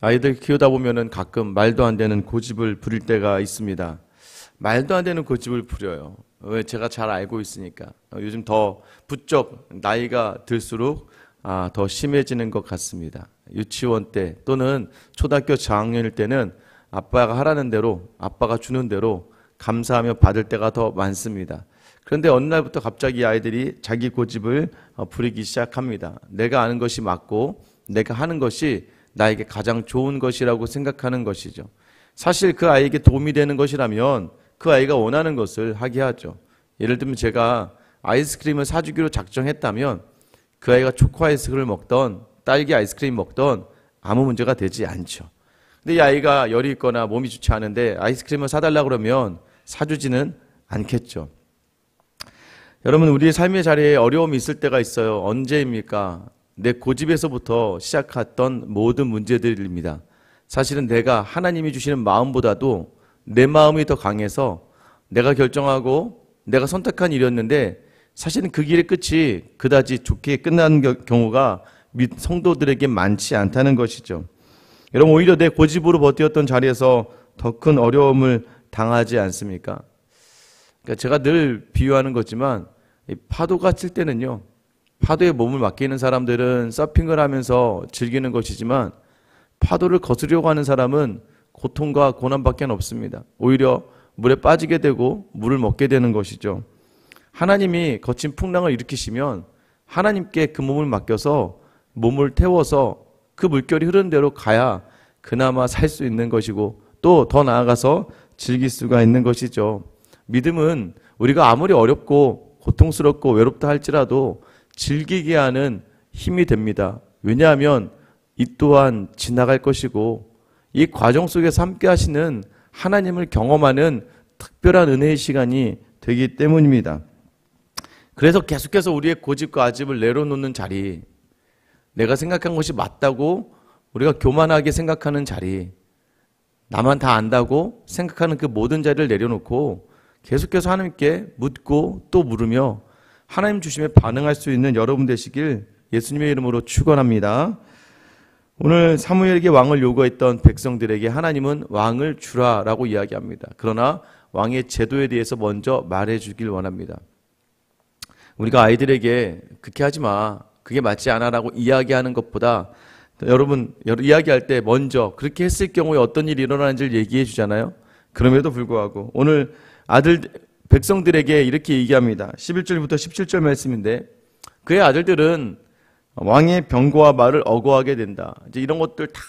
아이들 키우다 보면은 가끔 말도 안 되는 고집을 부릴 때가 있습니다. 말도 안 되는 고집을 부려요. 왜? 제가 잘 알고 있으니까. 요즘 더 부쩍 나이가 들수록 더 심해지는 것 같습니다. 유치원 때 또는 초등학교 저학년일 때는 아빠가 하라는 대로, 아빠가 주는 대로 감사하며 받을 때가 더 많습니다. 그런데 어느 날부터 갑자기 아이들이 자기 고집을 부리기 시작합니다. 내가 아는 것이 맞고 내가 하는 것이 나에게 가장 좋은 것이라고 생각하는 것이죠. 사실 그 아이에게 도움이 되는 것이라면 그 아이가 원하는 것을 하게 하죠. 예를 들면 제가 아이스크림을 사주기로 작정했다면 그 아이가 초코 아이스크림을 먹던 딸기 아이스크림 먹던 아무 문제가 되지 않죠. 근데 이 아이가 열이 있거나 몸이 좋지 않은데 아이스크림을 사달라고 그러면 사주지는 않겠죠. 여러분, 우리의 삶의 자리에 어려움이 있을 때가 있어요. 언제입니까? 내 고집에서부터 시작했던 모든 문제들입니다. 사실은 내가 하나님이 주시는 마음보다도 내 마음이 더 강해서 내가 결정하고 내가 선택한 일이었는데 사실은 그 길의 끝이 그다지 좋게 끝나는 경우가 성도들에게 많지 않다는 것이죠. 여러분, 오히려 내 고집으로 버텼던 자리에서 더 큰 어려움을 당하지 않습니까? 그러니까 제가 늘 비유하는 거지만 파도가 칠 때는요, 파도에 몸을 맡기는 사람들은 서핑을 하면서 즐기는 것이지만 파도를 거스르려고 하는 사람은 고통과 고난밖에 없습니다. 오히려 물에 빠지게 되고 물을 먹게 되는 것이죠. 하나님이 거친 풍랑을 일으키시면 하나님께 그 몸을 맡겨서 몸을 태워서 그 물결이 흐르는 대로 가야 그나마 살 수 있는 것이고 또 더 나아가서 즐길 수가 있는 것이죠. 믿음은 우리가 아무리 어렵고 고통스럽고 외롭다 할지라도 즐기게 하는 힘이 됩니다. 왜냐하면 이 또한 지나갈 것이고 이 과정 속에서 함께 하시는 하나님을 경험하는 특별한 은혜의 시간이 되기 때문입니다. 그래서 계속해서 우리의 고집과 아집을 내려놓는 자리, 내가 생각한 것이 맞다고 우리가 교만하게 생각하는 자리, 나만 다 안다고 생각하는 그 모든 자리를 내려놓고 계속해서 하나님께 묻고 또 물으며 하나님 주심에 반응할 수 있는 여러분 되시길 예수님의 이름으로 축원합니다. 오늘 사무엘에게 왕을 요구했던 백성들에게 하나님은 왕을 주라라고 이야기합니다. 그러나 왕의 제도에 대해서 먼저 말해주길 원합니다. 우리가 아이들에게 그렇게 하지 마, 그게 맞지 않아라고 이야기하는 것보다 여러분 이야기할 때 먼저 그렇게 했을 경우에 어떤 일이 일어나는지를 얘기해 주잖아요. 그럼에도 불구하고 오늘 백성들에게 이렇게 얘기합니다. 11절부터 17절 말씀인데 그의 아들들은 왕의 병거와 말을 어거하게 된다. 이제 이런 것들 다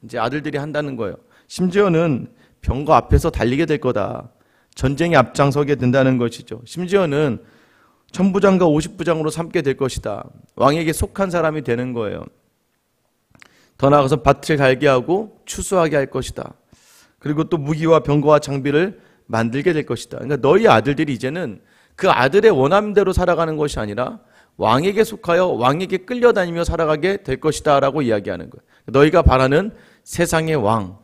이제 아들들이 한다는 거예요. 심지어는 병거 앞에서 달리게 될 거다. 전쟁에 앞장서게 된다는 것이죠. 심지어는 천부장과 50부장으로 삼게 될 것이다. 왕에게 속한 사람이 되는 거예요. 더 나아가서 밭을 갈게 하고 추수하게 할 것이다. 그리고 또 무기와 병거와 장비를 만들게 될 것이다. 그러니까 너희 아들들이 이제는 그 아들의 원함대로 살아가는 것이 아니라 왕에게 속하여 왕에게 끌려다니며 살아가게 될 것이다 라고 이야기하는 거예요. 너희가 바라는 세상의 왕.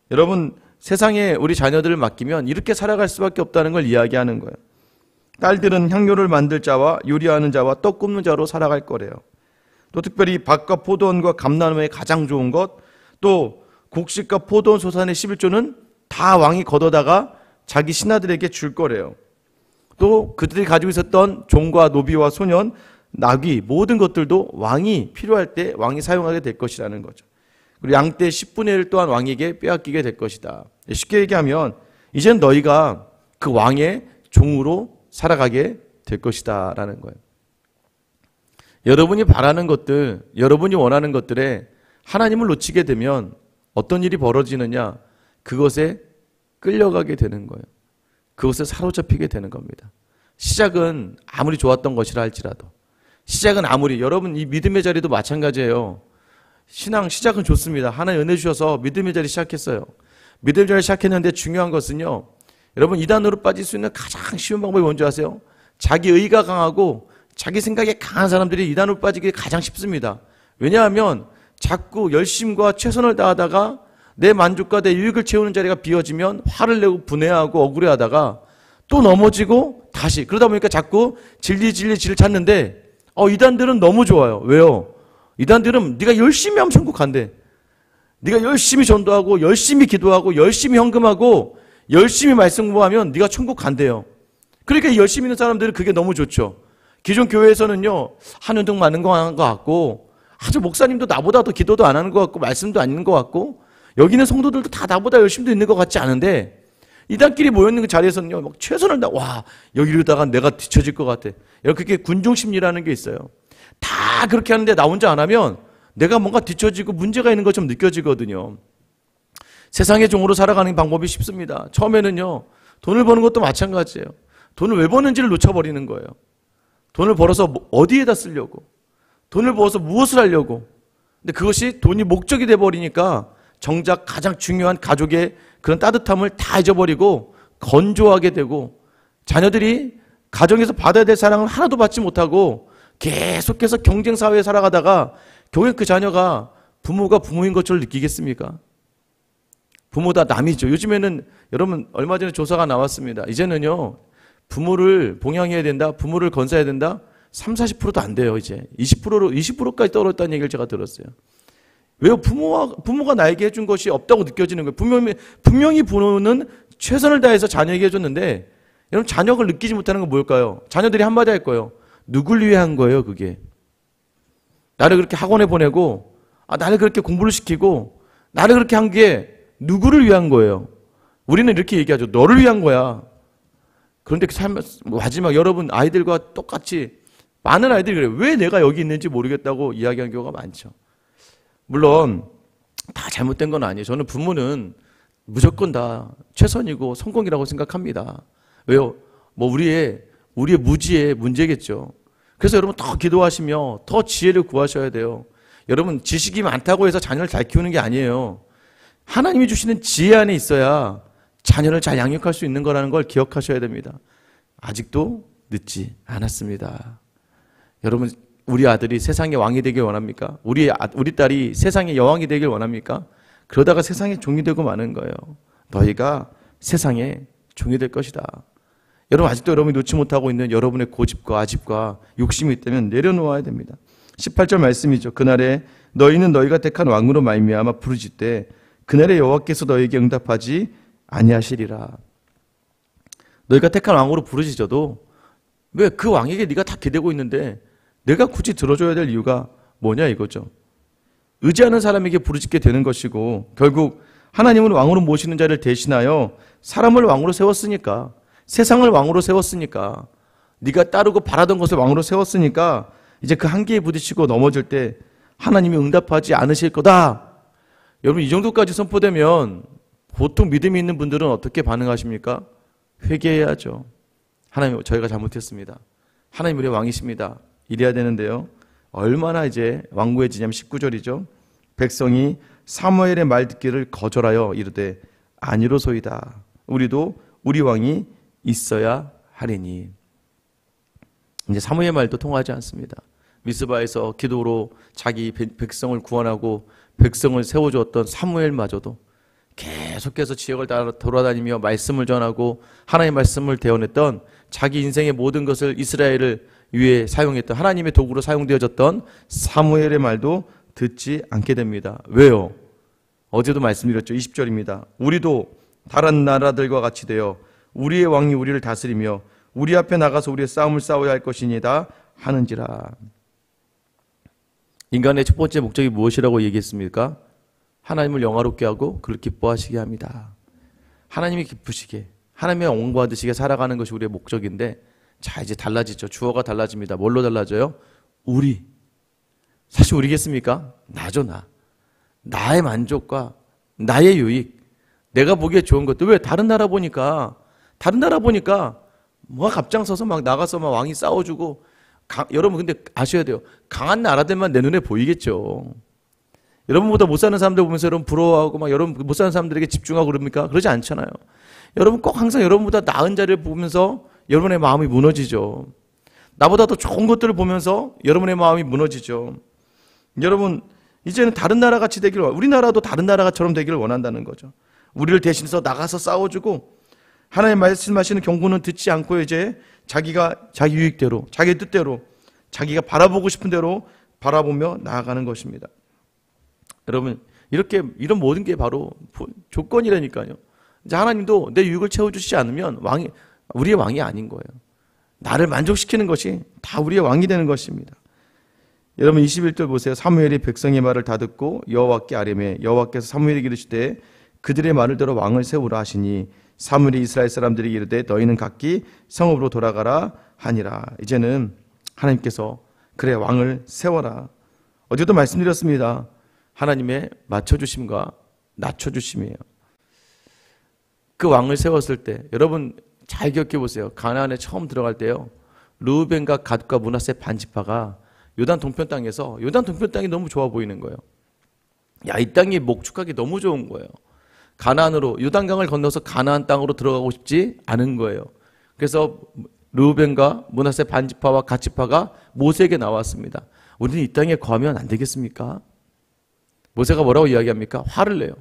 여러분, 세상에 우리 자녀들을 맡기면 이렇게 살아갈 수밖에 없다는 걸 이야기하는 거예요. 딸들은 향료를 만들 자와 요리하는 자와 떡 굽는 자로 살아갈 거래요. 또 특별히 밭과 포도원과 감나무의 가장 좋은 것, 또 곡식과 포도원 소산의 11조는 다 왕이 걷어다가 자기 신하들에게 줄 거래요. 또 그들이 가지고 있었던 종과 노비와 소년, 나귀 모든 것들도 왕이 필요할 때 왕이 사용하게 될 것이라는 거죠. 그리고 양떼 10분의 1 또한 왕에게 빼앗기게 될 것이다. 쉽게 얘기하면 이젠 너희가 그 왕의 종으로 살아가게 될 것이다 라는 거예요. 여러분이 바라는 것들, 여러분이 원하는 것들에 하나님을 놓치게 되면 어떤 일이 벌어지느냐? 그것에 끌려가게 되는 거예요. 그것에 사로잡히게 되는 겁니다. 시작은 아무리 좋았던 것이라 할지라도, 시작은 아무리, 여러분 이 믿음의 자리도 마찬가지예요. 신앙 시작은 좋습니다. 하나님 은혜 주셔서 믿음의 자리 시작했어요. 믿음의 자리 시작했는데 중요한 것은요, 여러분 이단으로 빠질 수 있는 가장 쉬운 방법이 뭔지 아세요? 자기 의가 강하고 자기 생각에 강한 사람들이 이단으로 빠지기 가장 쉽습니다. 왜냐하면 자꾸 열심과 최선을 다하다가 내 만족과 내 유익을 채우는 자리가 비어지면 화를 내고 분해하고 억울해하다가 또 넘어지고 다시, 그러다 보니까 자꾸 진리를 찾는데 이단들은 너무 좋아요. 왜요? 이단들은 네가 열심히 하면 천국 간대. 네가 열심히 전도하고 열심히 기도하고 열심히 헌금하고 열심히 말씀 공부하면 네가 천국 간대요. 그러니까 열심히 있는 사람들은 그게 너무 좋죠. 기존 교회에서는요, 한운동 많은 거 같고, 아주 목사님도 나보다 더 기도도 안 하는 것 같고, 말씀도 안 있는 것 같고, 여기는 성도들도 다 나보다 열심히 있는 것 같지 않은데, 이단끼리 모여있는 그 자리에서는요, 막 최선을 와, 여기로다가 내가 뒤처질 것 같아. 이렇게 군중심리라는 게 있어요. 다 그렇게 하는데 나 혼자 안 하면 내가 뭔가 뒤처지고 문제가 있는 것처럼 느껴지거든요. 세상의 종으로 살아가는 방법이 쉽습니다. 처음에는요, 돈을 버는 것도 마찬가지예요. 돈을 왜 버는지를 놓쳐버리는 거예요. 돈을 벌어서 어디에다 쓰려고, 돈을 벌어서 무엇을 하려고. 근데 그것이 돈이 목적이 돼버리니까 정작 가장 중요한 가족의 그런 따뜻함을 다 잊어버리고 건조하게 되고, 자녀들이 가정에서 받아야 될 사랑을 하나도 받지 못하고 계속해서 경쟁사회에 살아가다가 결국 그 자녀가 부모가 부모인 것처럼 느끼겠습니까? 부모 다 남이죠. 요즘에는 여러분 얼마 전에 조사가 나왔습니다. 이제는요, 부모를 봉양해야 된다, 부모를 건사해야 된다, 30-40%도 안 돼요. 이제 20%까지 떨어졌다는 얘기를 제가 들었어요. 왜요? 부모가 나에게 해준 것이 없다고 느껴지는 거예요. 분명히 부모는 최선을 다해서 자녀에게 해줬는데, 여러분 자녀가 느끼지 못하는 건 뭘까요? 자녀들이 한마디 할 거예요. 누굴 위해 한 거예요, 그게? 나를 그렇게 학원에 보내고, 나를 그렇게 공부를 시키고, 나를 그렇게 한 게 누구를 위한 거예요? 우리는 이렇게 얘기하죠. 너를 위한 거야. 그런데 마지막 여러분 아이들과 똑같이 많은 아이들이 그래요. 왜 내가 여기 있는지 모르겠다고 이야기하는 경우가 많죠. 물론 다 잘못된 건 아니에요. 저는 부모는 무조건 다 최선이고 성공이라고 생각합니다. 왜요? 우리의 무지의 문제겠죠. 그래서 여러분 더 기도하시며 더 지혜를 구하셔야 돼요. 여러분 지식이 많다고 해서 자녀를 잘 키우는 게 아니에요. 하나님이 주시는 지혜 안에 있어야 자녀를 잘 양육할 수 있는 거라는 걸 기억하셔야 됩니다. 아직도 늦지 않았습니다. 여러분, 우리 아들이 세상의 왕이 되길 원합니까? 우리 딸이 세상의 여왕이 되길 원합니까? 그러다가 세상의 종이 되고 마는 거예요. 너희가 세상의 종이 될 것이다. 여러분, 아직도 여러분이 놓지 못하고 있는 여러분의 고집과 아집과 욕심이 있다면 내려놓아야 됩니다. 18절 말씀이죠. 그날에 너희는 너희가 택한 왕으로 말미암아 부르짖되 그날에 여호와께서 너희에게 응답하지 아니하시리라. 너희가 택한 왕으로 부르짖어도 왜 그 왕에게 네가 다 기대고 있는데 내가 굳이 들어줘야 될 이유가 뭐냐 이거죠. 의지하는 사람에게 부르짖게 되는 것이고, 결국 하나님은 왕으로 모시는 자를 대신하여 사람을 왕으로 세웠으니까, 세상을 왕으로 세웠으니까, 네가 따르고 바라던 것을 왕으로 세웠으니까 이제 그 한계에 부딪히고 넘어질 때 하나님이 응답하지 않으실 거다. 여러분, 이 정도까지 선포되면 보통 믿음이 있는 분들은 어떻게 반응하십니까? 회개해야죠. 하나님, 저희가 잘못했습니다. 하나님 우리의 왕이십니다. 이래야 되는데요. 얼마나 이제 완고해지냐면 19절이죠. 백성이 사무엘의 말 듣기를 거절하여 이르되 아니로소이다. 우리도 우리 왕이 있어야 하리니. 이제 사무엘 말도 통하지 않습니다. 미스바에서 기도로 자기 백성을 구원하고 백성을 세워주었던 사무엘마저도 계속해서 지역을 돌아다니며 말씀을 전하고 하나님의 말씀을 대언했던, 자기 인생의 모든 것을 이스라엘을 위해 사용했던, 하나님의 도구로 사용되어졌던 사무엘의 말도 듣지 않게 됩니다. 왜요? 어제도 말씀드렸죠. 20절입니다. 우리도 다른 나라들과 같이 되어 우리의 왕이 우리를 다스리며 우리 앞에 나가서 우리의 싸움을 싸워야 할 것이니다 하는지라. 인간의 첫 번째 목적이 무엇이라고 얘기했습니까? 하나님을 영화롭게 하고 그를 기뻐하시게 합니다. 하나님이 기쁘시게, 하나님의 영광 받으시게 살아가는 것이 우리의 목적인데, 자 이제 달라지죠. 주어가 달라집니다. 뭘로 달라져요? 우리. 사실 우리겠습니까? 나죠, 나. 나의 만족과 나의 유익, 내가 보기에 좋은 것들. 왜? 다른 나라 보니까 뭐 갑장서서 막 나가서 막 왕이 싸워주고, 여러분 근데 아셔야 돼요. 강한 나라들만 내 눈에 보이겠죠. 여러분보다 못 사는 사람들 보면서 여러분 부러워하고 막 여러분 못 사는 사람들에게 집중하고 그럽니까? 그러지 않잖아요. 여러분 꼭 항상 여러분보다 나은 자리를 보면서 여러분의 마음이 무너지죠. 나보다 더 좋은 것들을 보면서 여러분의 마음이 무너지죠. 여러분 이제는 다른 나라 같이 되기를, 우리나라도 다른 나라처럼 되기를 원한다는 거죠. 우리를 대신해서 나가서 싸워주고, 하나님 말씀하시는 경고는 듣지 않고 이제 자기가 자기 유익대로, 자기 뜻대로, 자기가 바라보고 싶은 대로 바라보며 나아가는 것입니다. 여러분 이런 모든 게 바로 조건이라니까요. 이제 하나님도 내 유익을 채워주시지 않으면 우리의 왕이 아닌 거예요. 나를 만족시키는 것이 다 우리의 왕이 되는 것입니다. 여러분 21절 보세요. 사무엘이 백성의 말을 다 듣고 여호와께 아뢰매 여호와께서 사무엘에게 이르시되 그들의 말을 들어 왕을 세우라 하시니 사무엘이 이스라엘 사람들에게 이르되 너희는 각기 성읍으로 돌아가라 하니라. 이제는 하나님께서 그래 왕을 세워라. 어제도 말씀드렸습니다. 하나님의 맞춰주심과 낮춰주심이에요. 그 왕을 세웠을 때 여러분 잘 기억해 보세요. 가나안에 처음 들어갈 때요. 르우벤과 갓과 므낫세 반지파가 요단 동편 땅에서 요단 동편 땅이 너무 좋아 보이는 거예요. 야, 이 땅이 목축하기 너무 좋은 거예요. 가나안으로 요단강을 건너서 가나안 땅으로 들어가고 싶지 않은 거예요. 그래서 르우벤과 므낫세 반지파와 갓지파가 모세에게 나왔습니다. 우리는 이 땅에 거하면 안 되겠습니까? 모세가 뭐라고 이야기합니까? 화를 내요.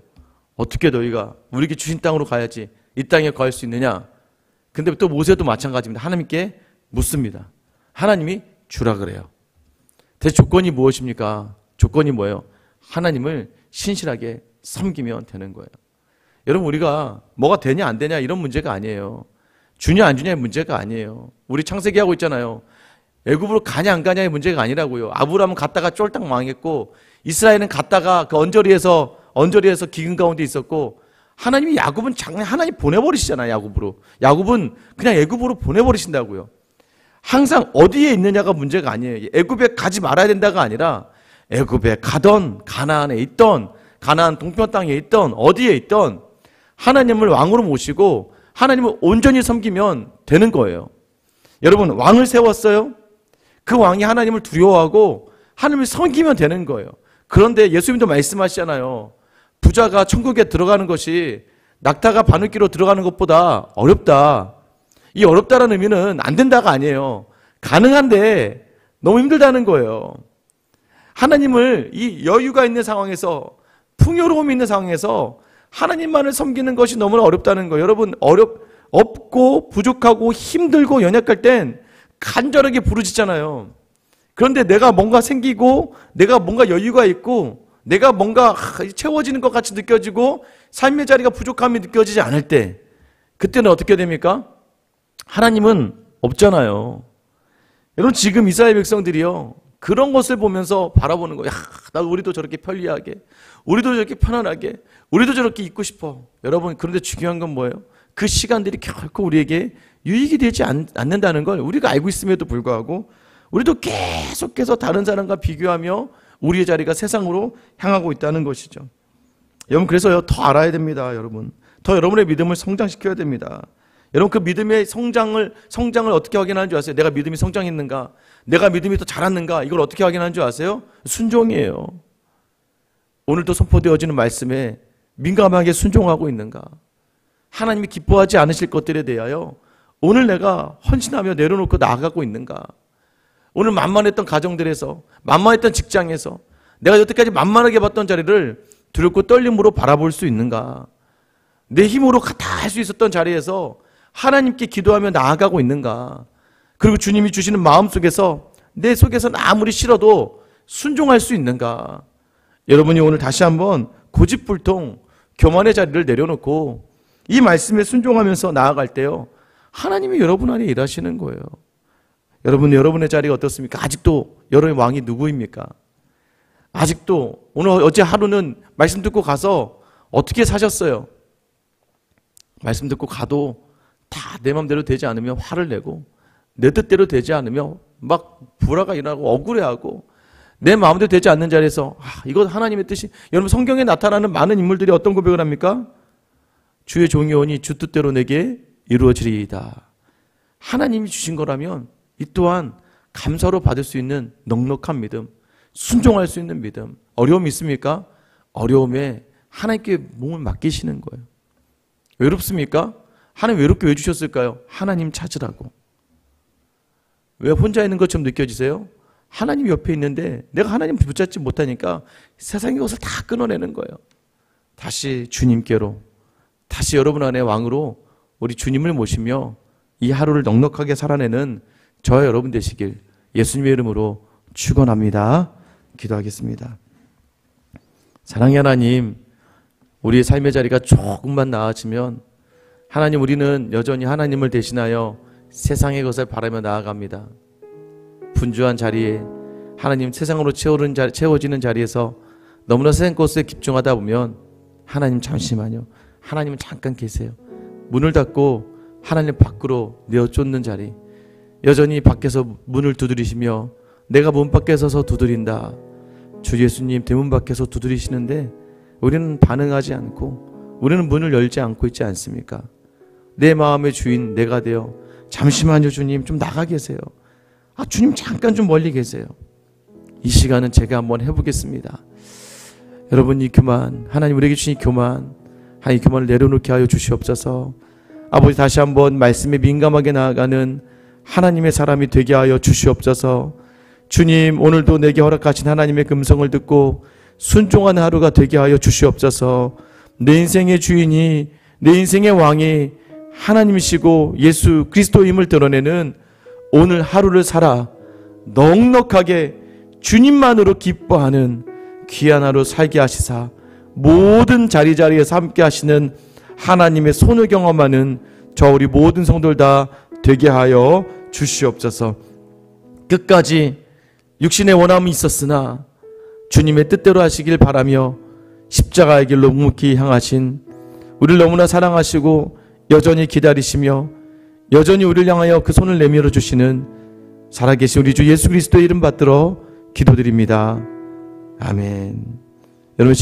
어떻게 너희가 우리에게 주신 땅으로 가야지 이 땅에 거할 수 있느냐? 근데 또 모세도 마찬가지입니다. 하나님께 묻습니다. 하나님이 주라 그래요. 대체 조건이 무엇입니까? 조건이 뭐예요? 하나님을 신실하게 섬기면 되는 거예요. 여러분 우리가 뭐가 되냐 안 되냐 이런 문제가 아니에요. 주냐 안 주냐의 문제가 아니에요. 우리 창세기 하고 있잖아요. 애굽으로 가냐 안 가냐의 문제가 아니라고요. 아브라함은 갔다가 쫄딱 망했고 이스라엘은 갔다가 그 언저리에서 기근 가운데 있었고 하나님이 야곱은 하나님 보내버리시잖아요. 야곱은 그냥 애굽으로 보내버리신다고요. 항상 어디에 있느냐가 문제가 아니에요. 애굽에 가지 말아야 된다가 아니라 애굽에 가던 가나안에 있던 가나안 동편 땅에 있던 어디에 있던 하나님을 왕으로 모시고 하나님을 온전히 섬기면 되는 거예요. 여러분 왕을 세웠어요. 그 왕이 하나님을 두려워하고 하나님을 섬기면 되는 거예요. 그런데 예수님도 말씀하시잖아요. 부자가 천국에 들어가는 것이 낙타가 바늘기로 들어가는 것보다 어렵다. 이 어렵다라는 의미는 안 된다가 아니에요. 가능한데 너무 힘들다는 거예요. 하나님을 이 여유가 있는 상황에서 풍요로움이 있는 상황에서 하나님만을 섬기는 것이 너무나 어렵다는 거예요. 여러분 없고 부족하고 힘들고 연약할 땐 간절하게 부르짖잖아요. 그런데 내가 뭔가 생기고 내가 뭔가 여유가 있고 내가 뭔가 채워지는 것 같이 느껴지고 삶의 자리가 부족함이 느껴지지 않을 때 그때는 어떻게 됩니까? 하나님은 없잖아요. 여러분 지금 이스라엘 백성들이요 그런 것을 보면서 바라보는 거예요. 우리도 저렇게 편리하게 우리도 저렇게 편안하게 우리도 저렇게 있고 싶어. 여러분 그런데 중요한 건 뭐예요? 그 시간들이 결코 우리에게 유익이 되지 않는다는 걸 우리가 알고 있음에도 불구하고 우리도 계속해서 다른 사람과 비교하며 우리의 자리가 세상으로 향하고 있다는 것이죠. 여러분 그래서요 더 알아야 됩니다. 여러분 더 여러분의 믿음을 성장시켜야 됩니다. 여러분 그 믿음의 성장을 어떻게 확인하는 줄 아세요? 내가 믿음이 성장했는가? 내가 믿음이 더 자랐는가? 이걸 어떻게 확인하는 줄 아세요? 순종이에요. 오늘도 선포되어지는 말씀에 민감하게 순종하고 있는가? 하나님이 기뻐하지 않으실 것들에 대하여 오늘 내가 헌신하며 내려놓고 나아가고 있는가? 오늘 만만했던 가정들에서 만만했던 직장에서 내가 여태까지 만만하게 봤던 자리를 두렵고 떨림으로 바라볼 수 있는가? 내 힘으로 다 할 수 있었던 자리에서 하나님께 기도하며 나아가고 있는가? 그리고 주님이 주시는 마음속에서 내 속에서는 아무리 싫어도 순종할 수 있는가? 여러분이 오늘 다시 한번 고집불통 교만의 자리를 내려놓고 이 말씀에 순종하면서 나아갈 때요 하나님이 여러분 안에 일하시는 거예요. 여러분의 자리가 어떻습니까? 아직도 여러분의 왕이 누구입니까? 아직도 어제 하루는 말씀 듣고 가서 어떻게 사셨어요? 말씀 듣고 가도 다 내 맘대로 되지 않으면 화를 내고 내 뜻대로 되지 않으면 막 불화가 일어나고 억울해하고 내 마음대로 되지 않는 자리에서 이거 하나님의 뜻이 여러분 성경에 나타나는 많은 인물들이 어떤 고백을 합니까? 주의 종이 오니 주 뜻대로 내게 이루어지리이다. 하나님이 주신 거라면 이 또한 감사로 받을 수 있는 넉넉한 믿음, 순종할 수 있는 믿음. 어려움이 있습니까? 어려움에 하나님께 몸을 맡기시는 거예요. 외롭습니까? 하나님 외롭게 왜 주셨을까요? 하나님 찾으라고. 왜 혼자 있는 것처럼 느껴지세요? 하나님 옆에 있는데 내가 하나님 붙잡지 못하니까 세상의 것을 다 끊어내는 거예요. 다시 주님께로, 다시 여러분 안에 왕으로 우리 주님을 모시며 이 하루를 넉넉하게 살아내는 저와 여러분 되시길 예수님의 이름으로 축원합니다. 기도하겠습니다. 사랑의 하나님, 우리의 삶의 자리가 조금만 나아지면 하나님, 우리는 여전히 하나님을 대신하여 세상의 것을 바라며 나아갑니다. 분주한 자리에 하나님, 세상으로 채워지는 자리에서 너무나 세상 것에 집중하다 보면 하나님 잠시만요, 하나님은 잠깐 계세요. 문을 닫고 하나님 밖으로 내어쫓는 자리, 여전히 밖에서 문을 두드리시며 내가 문 밖에 서서 두드린다. 주 예수님 대문 밖에서 두드리시는데 우리는 반응하지 않고 우리는 문을 열지 않고 있지 않습니까? 내 마음의 주인 내가 되어 잠시만요 주님 좀 나가 계세요. 주님 잠깐 좀 멀리 계세요. 이 시간은 제가 한번 해보겠습니다. 여러분이 교만, 하나님 우리에게 주신 교만, 하나님 교만을 내려놓게 하여 주시옵소서. 아버지, 다시 한번 말씀에 민감하게 나아가는 하나님의 사람이 되게 하여 주시옵소서. 주님, 오늘도 내게 허락하신 하나님의 음성을 듣고 순종하는 하루가 되게 하여 주시옵소서. 내 인생의 주인이, 내 인생의 왕이 하나님이시고 예수 그리스도임을 드러내는 오늘 하루를 살아 넉넉하게 주님만으로 기뻐하는 귀한 하루 살게 하시사 모든 자리자리에서 함께 하시는 하나님의 손을 경험하는 저 우리 모든 성도들 다 되게 하여 주시옵소서. 끝까지 육신의 원함이 있었으나 주님의 뜻대로 하시길 바라며 십자가의 길로 묵묵히 향하신, 우리를 너무나 사랑하시고 여전히 기다리시며 여전히 우리를 향하여 그 손을 내밀어 주시는 살아계신 우리 주 예수 그리스도의 이름 받들어 기도드립니다. 아멘. 여러분